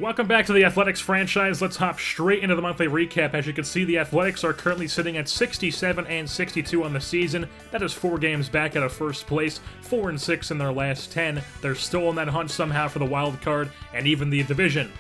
Welcome back to the Athletics franchise. Let's hop straight into the monthly recap. As you can see, the Athletics are currently sitting at 67 and 62 on the season. That is 4 games back out of first place, 4 and 6 in their last 10. They're still on that hunt somehow for the wild card and even the division.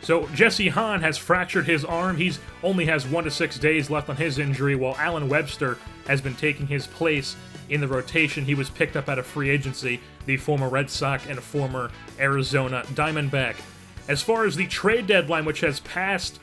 So Jesse Hahn has fractured his arm. He only has 1 to 6 days left on his injury, while Alan Webster has been taking his place in the rotation. He was picked up out of free agency, the former Red Sox and former Arizona Diamondback. As far as the trade deadline, which has passed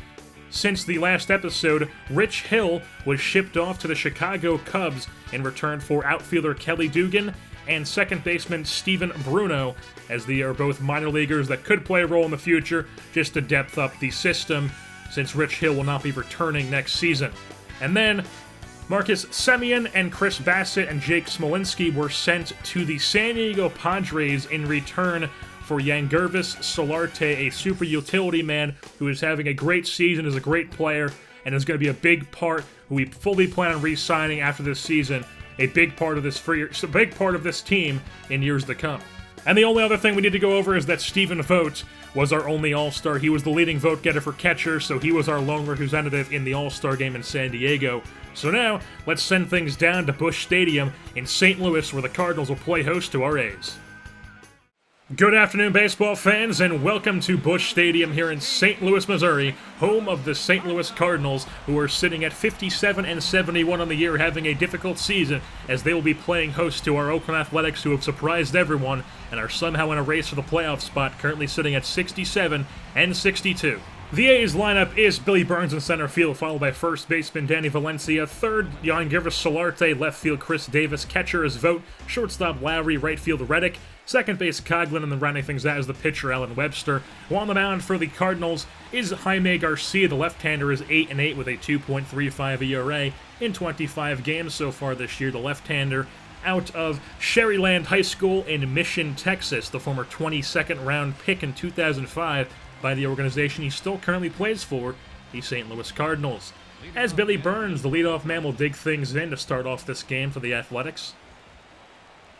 since the last episode, Rich Hill was shipped off to the Chicago Cubs in return for outfielder Kelly Dugan and second baseman Steven Bruno, as they are both minor leaguers that could play a role in the future, just to depth up the system, since Rich Hill will not be returning next season. And then Marcus Semien and Chris Bassett and Jake Smolinski were sent to the San Diego Padres in return for Yangervis Solarte, a super utility man who is having a great season, is a great player, and is going to be a big part who we fully plan on re-signing after this season, a big part of this team in years to come. And the only other thing we need to go over is that Stephen Vogt was our only All-Star. He was the leading vote getter for catcher, so he was our lone representative in the All-Star game in San Diego. So now, let's send things down to Busch Stadium in St. Louis, where the Cardinals will play host to our A's. Good afternoon, baseball fans, and welcome to Busch Stadium here in St. Louis, Missouri, home of the St. Louis Cardinals, who are sitting at 57 and 71 on the year, having a difficult season, as they will be playing host to our Oakland Athletics, who have surprised everyone and are somehow in a race for the playoff spot, currently sitting at 67 and 62. The A's lineup is Billy Burns in center field, followed by first baseman Danny Valencia, third Yangervis Solarte, left field Chris Davis, catcher is Vogt, shortstop Lowry, right field Reddick, second base Coghlan, and then rounding things out is the pitcher Alan Webster. While on the mound for the Cardinals is Jaime Garcia. The left-hander is 8-8 with a 2.35 ERA in 25 games so far this year. The left-hander out of Sherryland High School in Mission, Texas, the former 22nd round pick in 2005 by the organization he still currently plays for, the St. Louis Cardinals. As Billy Burns, the leadoff man, will dig things in to start off this game for the Athletics.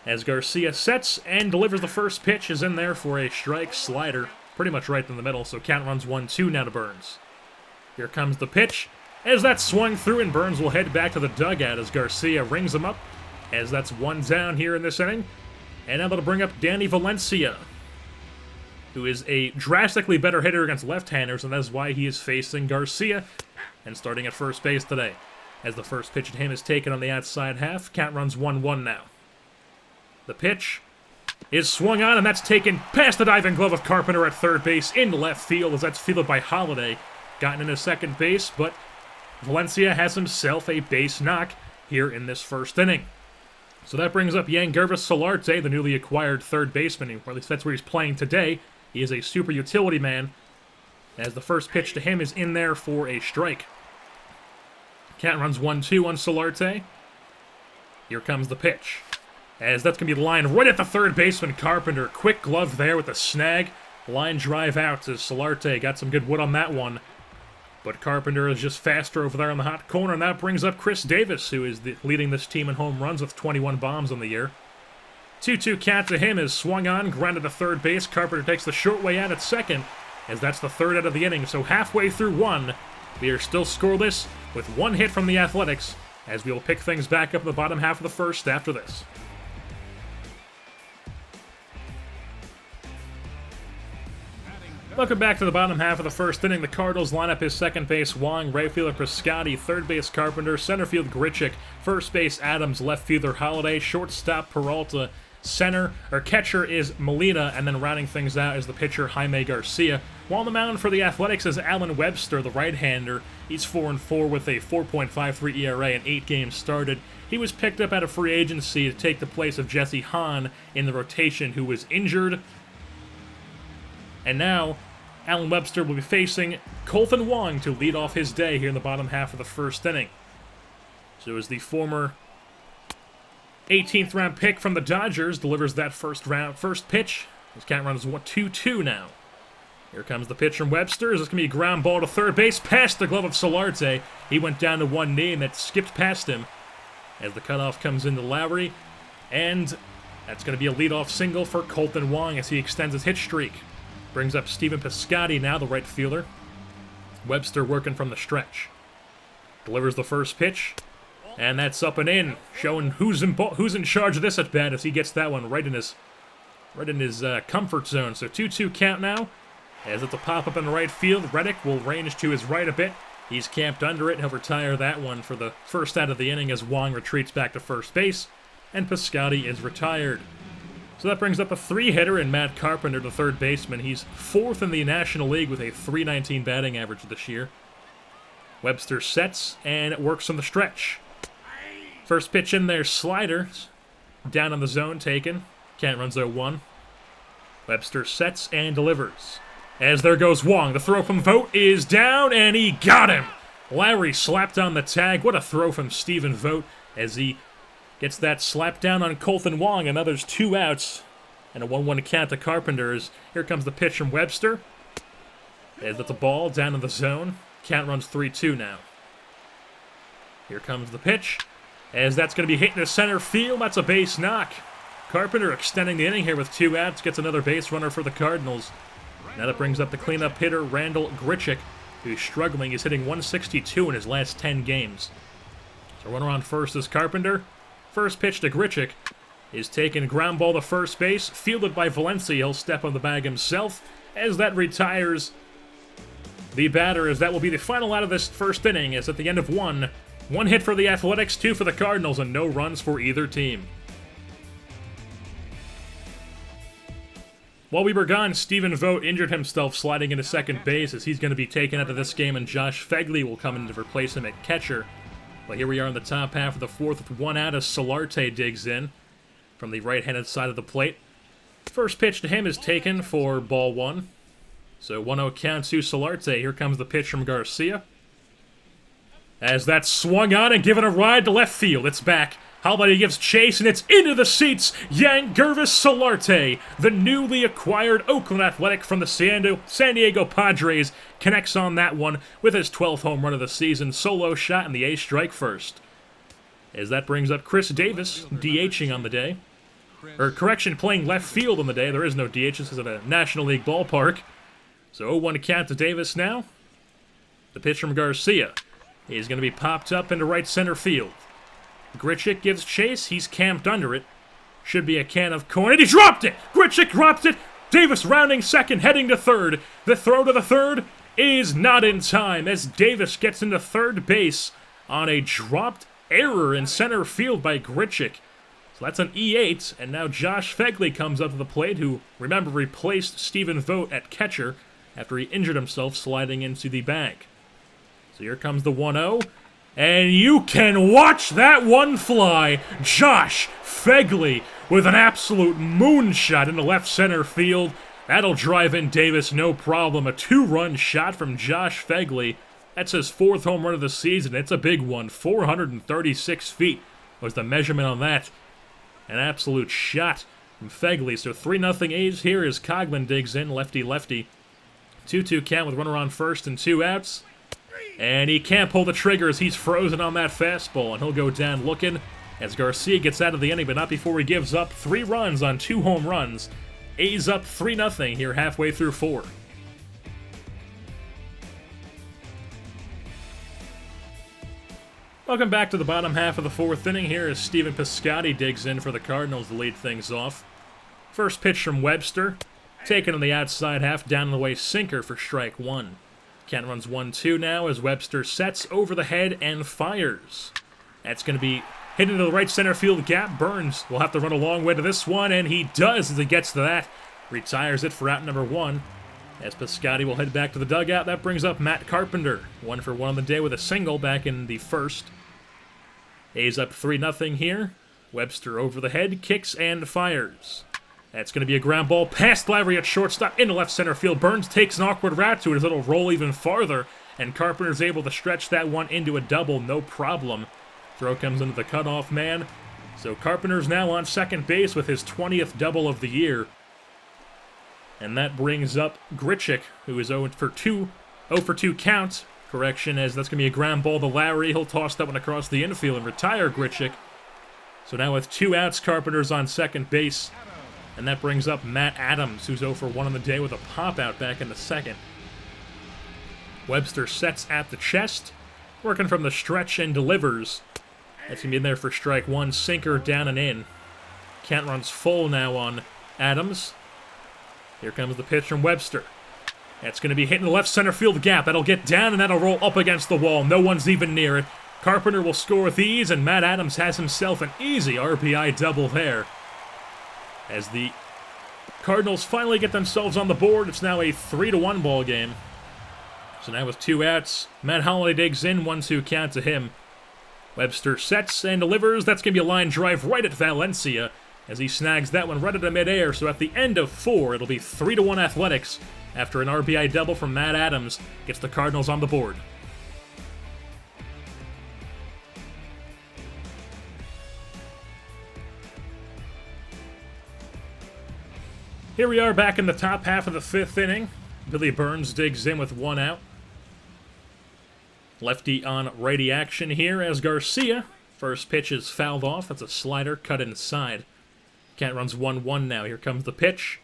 As Garcia sets and delivers the first pitch, is in there for a strike slider, pretty much right in the middle, so count runs 1-2 now to Burns. Here comes the pitch, as that's swung through, and Burns will head back to the dugout as Garcia rings him up, as that's one down here in this inning. And now that'll bring up Danny Valencia, who is a drastically better hitter against left-handers, and that is why he is facing Garcia and starting at first base today. As the first pitch at him is taken on the outside half, count runs 1-1 now. The pitch is swung on, and that's taken past the diving glove of Carpenter at third base into left field, as that's fielded by Holiday. Gotten into second base, but Valencia has himself a base knock here in this first inning. So that brings up Yangervis Solarte, the newly acquired third baseman, or at least that's where he's playing today. He is a super utility man, as the first pitch to him is in there for a strike. Count runs 1-2 on Solarte. Here comes the pitch, as that's going to be the line right at the third baseman, Carpenter. Quick glove there with a snag. Line drive out as Solarte got some good wood on that one. But Carpenter is just faster over there in the hot corner, and that brings up Chris Davis, who is leading this team in home runs with 21 bombs on the year. 2-2 count to him is swung on, grounded to third base. Carpenter takes the short way out at second, as that's the third out of the inning. So halfway through one, we are still scoreless with one hit from the Athletics, as we will pick things back up in the bottom half of the first after this. Welcome back to the bottom half of the first inning. The Cardinals lineup is second base Wong, right fielder Prescotti, third base Carpenter, center field Grichuk, first base Adams, left fielder Holiday, shortstop Peralta, catcher is Molina, and then rounding things out is the pitcher Jaime Garcia. While on the mound for the Athletics is Alan Webster, the right-hander. He's 4-4 with a 4.53 ERA in 8 games started. He was picked up out of free agency to take the place of Jesse Hahn in the rotation, who was injured. And now, Alan Webster will be facing Colton Wong to lead off his day here in the bottom half of the first inning. So as the former 18th round pick from the Dodgers delivers that first pitch, his count run is 2-2 now. Here comes the pitch from Webster. This is going to be a ground ball to third base past the glove of Solarte. He went down to one knee and that skipped past him as the cutoff comes into Lowry. And that's going to be a leadoff single for Colton Wong as he extends his hit streak. Brings up Stephen Piscotty now, the right fielder. Webster working from the stretch. Delivers the first pitch, and that's up and in, showing who's in charge of this at bat as he gets that one right in his comfort zone. So 2-2 count now, as it's a pop-up in the right field. Reddick will range to his right a bit. He's camped under it. He'll retire that one for the first out of the inning as Wong retreats back to first base, and Piscotty is retired. So that brings up a 3-hitter in Matt Carpenter, the third baseman. He's 4th in the National League with a .319 batting average this year. Webster sets and works on the stretch. First pitch in there, slider. Down on the zone, taken. Count runs 0-1. Webster sets and delivers. As there goes Wong. The throw from Vogt is down, and he got him. Lowry slapped on the tag. What a throw from Stephen Vogt as he gets that slap down on Colton Wong, and now there's 2 outs. And a 1-1 count to Carpenter's. Here comes the pitch from Webster. As that's a ball down in the zone. Count runs 3-2 now. Here comes the pitch. As that's going to be hit into center field. That's a base knock. Carpenter extending the inning here with 2 outs. Gets another base runner for the Cardinals. Now that brings up the cleanup hitter, Randall Grichuk, who's struggling. He's hitting .162 in his last 10 games. So runner on first is Carpenter. First pitch to Grichuk is taken. Ground ball to first base. Fielded by Valencia. He'll step on the bag himself as that retires the batter, as that will be the final out of this first inning, as at the end of 1 hit for the Athletics, 2 for the Cardinals, and no runs for either team. While we were gone, Stephen Vogt injured himself sliding into second base, as he's going to be taken out of this game, and Josh Fegley will come in to replace him at catcher. But here we are in the top half of the 4th with 1 out as Solarte digs in from the right-handed side of the plate. First pitch to him is taken for ball 1. So 1-0 count to Solarte. Here comes the pitch from Garcia. As that's swung on and given a ride to left field. It's back. How about he gives chase, and it's into the seats. Yangervis Solarte, the newly acquired Oakland Athletic from the San Diego Padres, connects on that one with his 12th home run of the season. Solo shot, and the ace strike first. As that brings up Chris Davis, DHing on the day. Or correction, playing left field on the day. There is no DH. This is at a National League ballpark. So 0-1 count to Davis now. The pitch from Garcia is going to be popped up into right center field. Grichuk gives chase. He's camped under it. Should be a can of corn, and he dropped it! Grichuk dropped it! Davis rounding second, heading to third. The throw to the third is not in time as Davis gets into third base on a dropped error in center field by Grichuk. So that's an E8, and now Josh Fegley comes up to the plate, who, remember, replaced Stephen Vogt at catcher after he injured himself sliding into the bag. So here comes the 1-0, and you can watch that one fly. Josh Fegley with an absolute moonshot into left center field. That'll drive in Davis, no problem. A 2-run shot from Josh Fegley. That's his 4th home run of the season. It's a big one. 436 feet was the measurement on that. An absolute shot from Fegley. So 3-0 A's here as Coghlan digs in, lefty-lefty. 2-2 count with runner on first and 2 outs. And he can't pull the trigger as he's frozen on that fastball, and he'll go down looking as Garcia gets out of the inning, but not before he gives up 3 runs on 2 home runs. A's up 3-0 here halfway through 4. Welcome back to the bottom half of the 4th inning here as Stephen Piscotty digs in for the Cardinals to lead things off. First pitch from Webster, taken on the outside half, down the way sinker for strike 1. Count runs 1-2 now as Webster sets over the head and fires. That's going to be hit into the right center field gap. Burns will have to run a long way to this one, and he does as he gets to that. Retires it for out number 1. As Piscotty will head back to the dugout, that brings up Matt Carpenter. 1 for 1 on the day with a single back in the 1st. A's up 3-0 here. Webster over the head, kicks and fires. That's going to be a ground ball past Lowry at shortstop into left center field. Burns takes an awkward route to it as it'll roll even farther, and Carpenter's able to stretch that one into a double, no problem. Throw comes into the cutoff man. So Carpenter's now on second base with his 20th double of the year. And that brings up Grichuk, who is 0 for 2 count. Correction, as that's going to be a ground ball to Lowry. He'll toss that one across the infield and retire Grichuk. So now with 2 outs, Carpenter's on second base. And that brings up Matt Adams, who's 0 for 1 on the day with a pop-out back in the second. Webster sets at the chest, working from the stretch and delivers. That's going to be in there for strike one. Sinker down and in. Count runs full now on Adams. Here comes the pitch from Webster. That's going to be hitting the left center field gap. That'll get down and that'll roll up against the wall. No one's even near it. Carpenter will score with ease, and Matt Adams has himself an easy RBI double there. As the Cardinals finally get themselves on the board, it's now a 3-1 ball game. So now with 2 outs, Matt Holliday digs in, 1-2 count to him. Webster sets and delivers. That's going to be a line drive right at Valencia as he snags that one right into midair. So at the end of 4, it'll be 3-1 Athletics after an RBI double from Matt Adams gets the Cardinals on the board. Here we are back in the top half of the 5th inning. Billy Burns digs in with 1 out. Lefty on righty action here as Garcia. First pitch is fouled off. That's a slider cut inside. Count runs 1-1 now. Here comes the pitch.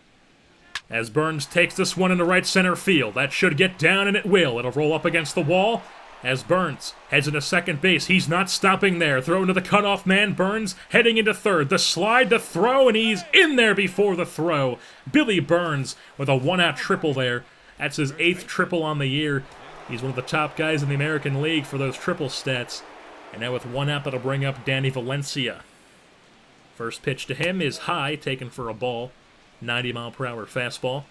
As Burns takes this one into right center field. That should get down, and it will. It'll roll up against the wall. As Burns heads into second base. He's not stopping there. Throw into the cutoff man. Burns heading into third. The slide, the throw, and he's in there before the throw. Billy Burns with a 1-out triple there. That's his 8th triple on the year. He's one of the top guys in the American League for those triple stats. And now with 1 out, that'll bring up Danny Valencia. First pitch to him is high, taken for a ball. 90-mile-per-hour fastball.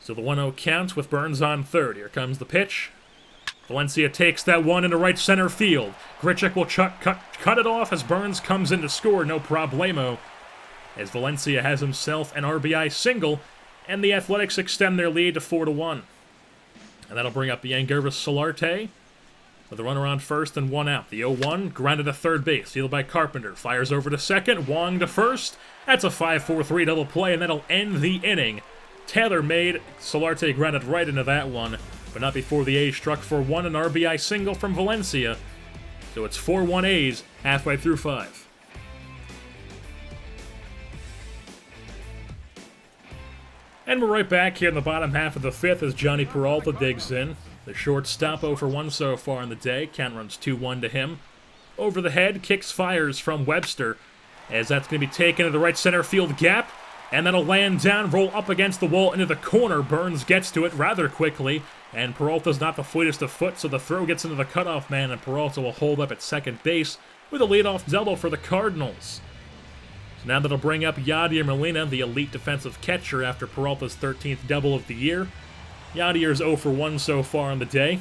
So the 1-0 count with Burns on third. Here comes the pitch. Valencia takes that one into right center field. Grichuk will cut it off as Burns comes in to score, no problemo. As Valencia has himself an RBI single, and the Athletics extend their lead to 4-1. And that'll bring up Yangervis Solarte with a runner on first and 1 out. The 0-1 grounded to third base, fielded by Carpenter. Fires over to second, Wong to first. That's a 5-4-3 double play, and that'll end the inning. Taylor made, Solarte grounded right into that one, but not before the A's struck for 1, an RBI single from Valencia. So it's 4-1 A's halfway through 5. And we're right back here in the bottom half of the 5th as Johnny Peralta digs in. The shortstop 0 for 1 so far in the day. Count runs 2-1 to him. Over the head, kicks fires from Webster, as that's going to be taken to the right center field gap, and that'll land down, roll up against the wall into the corner. Burns gets to it rather quickly, and Peralta's not the fleetest of foot, so the throw gets into the cutoff man, and Peralta will hold up at second base with a leadoff double for the Cardinals. So now that'll bring up Yadier Molina, the elite defensive catcher, after Peralta's 13th double of the year. Yadier's 0 for 1 so far on the day.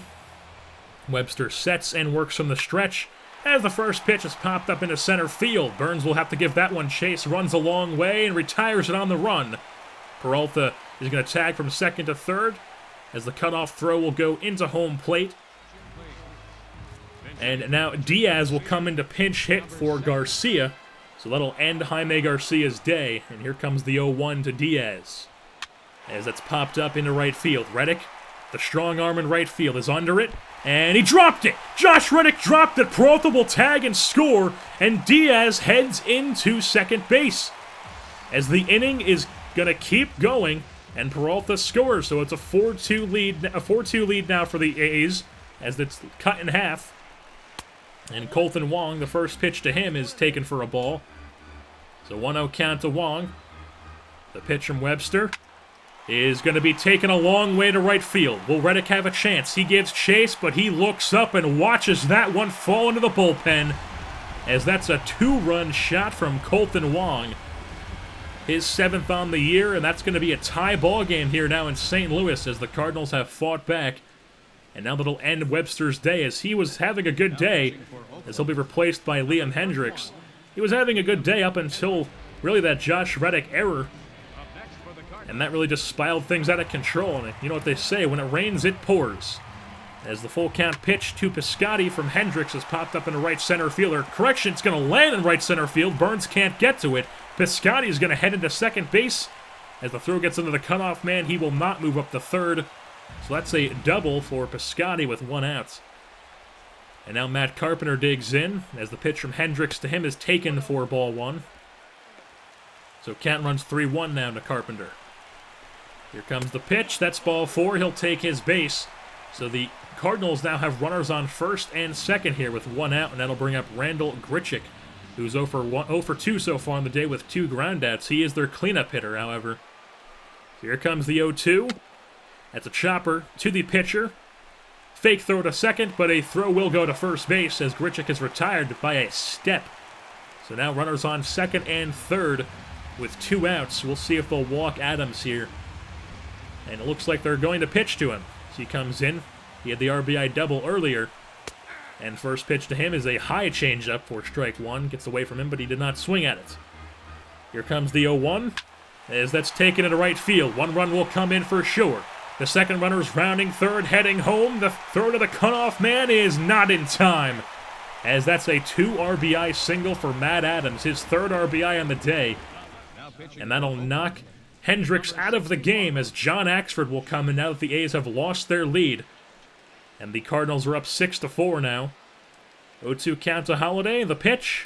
Webster sets and works from the stretch as the first pitch is popped up into center field. Burns will have to give that one chase, runs a long way, and retires it on the run. Peralta is going to tag from second to third as the cutoff throw will go into home plate. And now Diaz will come in to pinch hit for Garcia. So that'll end Jaime Garcia's day. And here comes the 0-1 to Diaz, as that's popped up into right field. Reddick, the strong arm in right field, is under it, and he dropped it! Josh Reddick dropped it! Peralta will tag and score, and Diaz heads into second base. As the inning is going to keep going, and Peralta scores, so it's a 4-2 lead now for the A's, as it's cut in half. And Colton Wong, the first pitch to him is taken for a ball. So 1-0 count to Wong. The pitch from Webster is going to be taken a long way to right field. Will Reddick have a chance? He gives chase, but he looks up and watches that one fall into the bullpen, as that's a 2-run shot from Colton Wong. His 7th on the year, and that's going to be a tie ball game here now in St. Louis as the Cardinals have fought back. And now that'll end Webster's day, as he was having a good day, as he'll be replaced by Liam Hendricks. He was having a good day up until really that Josh Reddick error, and that really just spiraled things out of control. And you know what they say, when it rains, it pours. As the full count pitch to Piscotty from Hendricks has popped up into right center fielder. Correction, it's going to land in right center field. Burns can't get to it. Piscotty is going to head into second base. As the throw gets into the cutoff man, he will not move up to third. So that's a double for Piscotty with 1 out. And now Matt Carpenter digs in as the pitch from Hendricks to him is taken for ball 1. So count runs 3-1 now to Carpenter. Here comes the pitch. That's ball 4. He'll take his base. So the Cardinals now have runners on first and second here with 1 out, and that'll bring up Randall Grichuk, who's 0 for 2 so far on the day with 2 groundouts. He is their cleanup hitter, however. Here comes the 0-2. That's a chopper to the pitcher. Fake throw to second, but a throw will go to first base as Grichuk is retired by a step. So now runners on second and third with 2 outs. We'll see if they'll walk Adams here. And it looks like they're going to pitch to him. So he comes in. He had the RBI double earlier. And first pitch to him is a high changeup for strike 1. Gets away from him, but he did not swing at it. Here comes the 0-1. As that's taken into right field. 1 run will come in for sure. The second runner's rounding third, heading home. The throw to the cutoff man is not in time. As that's a 2 RBI single for Matt Adams, his 3rd RBI on the day. And that'll knock Hendricks out of the game as John Axford will come in now that the A's have lost their lead. And the Cardinals are up 6-4 now. 0-2 count to Holiday. The pitch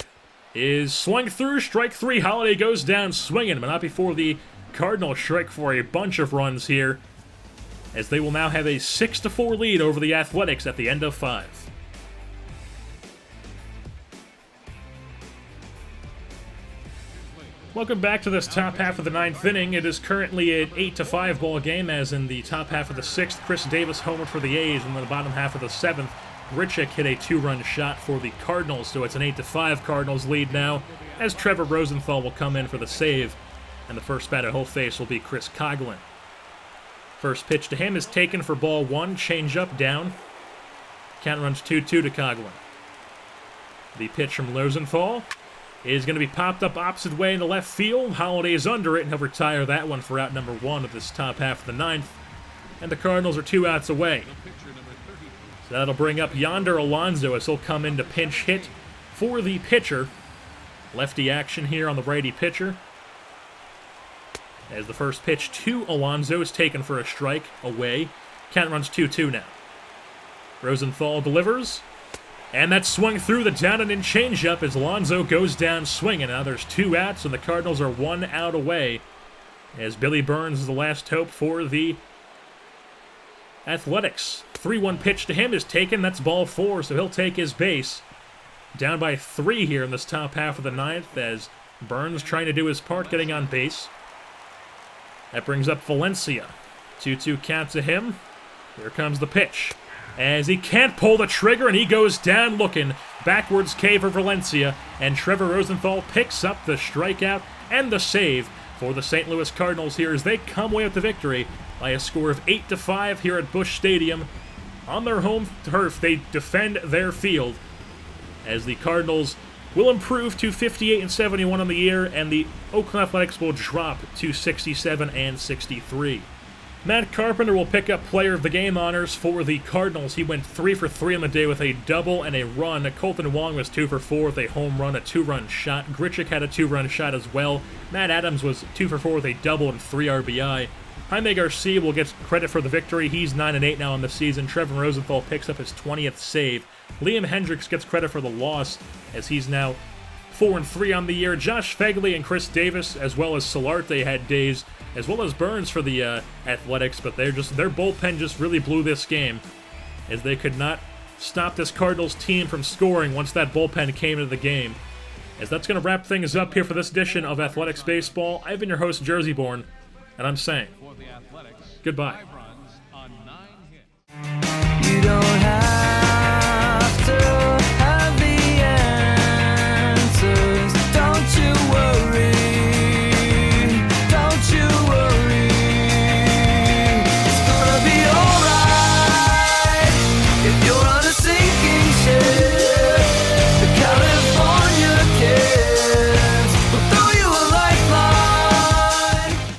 is swung through. Strike 3. Holiday goes down swinging, but not before the Cardinals strike for a bunch of runs here, as they will now have a 6-4 lead over the Athletics at the end of 5. Welcome back to this top half of the 9th inning. It is currently an 8-5 ball game, as in the top half of the 6th, Chris Davis homered for the A's, and in the bottom half of the 7th, Grichuk hit a 2-run shot for the Cardinals, so it's an 8-5 Cardinals lead now, as Trevor Rosenthal will come in for the save, and the first batter he'll face will be Chris Coghlan. First pitch to him is taken for ball 1, changeup down. Count runs 2-2 to Coghlan. The pitch from Rosenthal is going to be popped up opposite way in the left field. Holiday is under it, and he'll retire that one for out number 1 of this top half of the 9th. And the Cardinals are 2 outs away. So that'll bring up Yonder Alonso as he'll come in to pinch hit for the pitcher. Lefty action here on the righty pitcher. As the first pitch to Alonso is taken for a strike away. Count runs 2-2 now. Rosenthal delivers. And that's swung through the down-and-in changeup as Alonso goes down swinging. Now there's 2 outs, and the Cardinals are 1 out away, as Billy Burns is the last hope for the Athletics. 3-1 pitch to him is taken. That's ball 4, so he'll take his base. Down by 3 here in this top half of the 9th, as Burns trying to do his part getting on base. That brings up Valencia. 2-2 count to him. Here comes the pitch, as he can't pull the trigger, and he goes down looking. Backwards K for Valencia, and Trevor Rosenthal picks up the strikeout and the save for the St. Louis Cardinals here as they come away with the victory by a score of 8-5 here at Busch Stadium. On their home turf, they defend their field, as the Cardinals will improve to 58-71 on the year, and the Oakland Athletics will drop to 67-63. Matt Carpenter will pick up Player of the Game honors for the Cardinals. He went 3 for 3 on the day with a double and a run. Colton Wong was 2 for 4 with a home run, a 2-run shot. Grichuk had a 2-run shot as well. Matt Adams was 2 for 4 with a double and 3 RBI. Jaime Garcia will get credit for the victory. He's 9-8 now on the season. Trevor Rosenthal picks up his 20th save. Liam Hendricks gets credit for the loss, as he's now 4-3 on the year. Josh Fegley and Chris Davis, as well as Solarte, had days, as well as Burns for the Athletics, but their bullpen just really blew this game, as they could not stop this Cardinals team from scoring once that bullpen came into the game. As that's going to wrap things up here for this edition of Athletics Baseball. I've been your host, Jerseyborn, and I'm saying goodbye.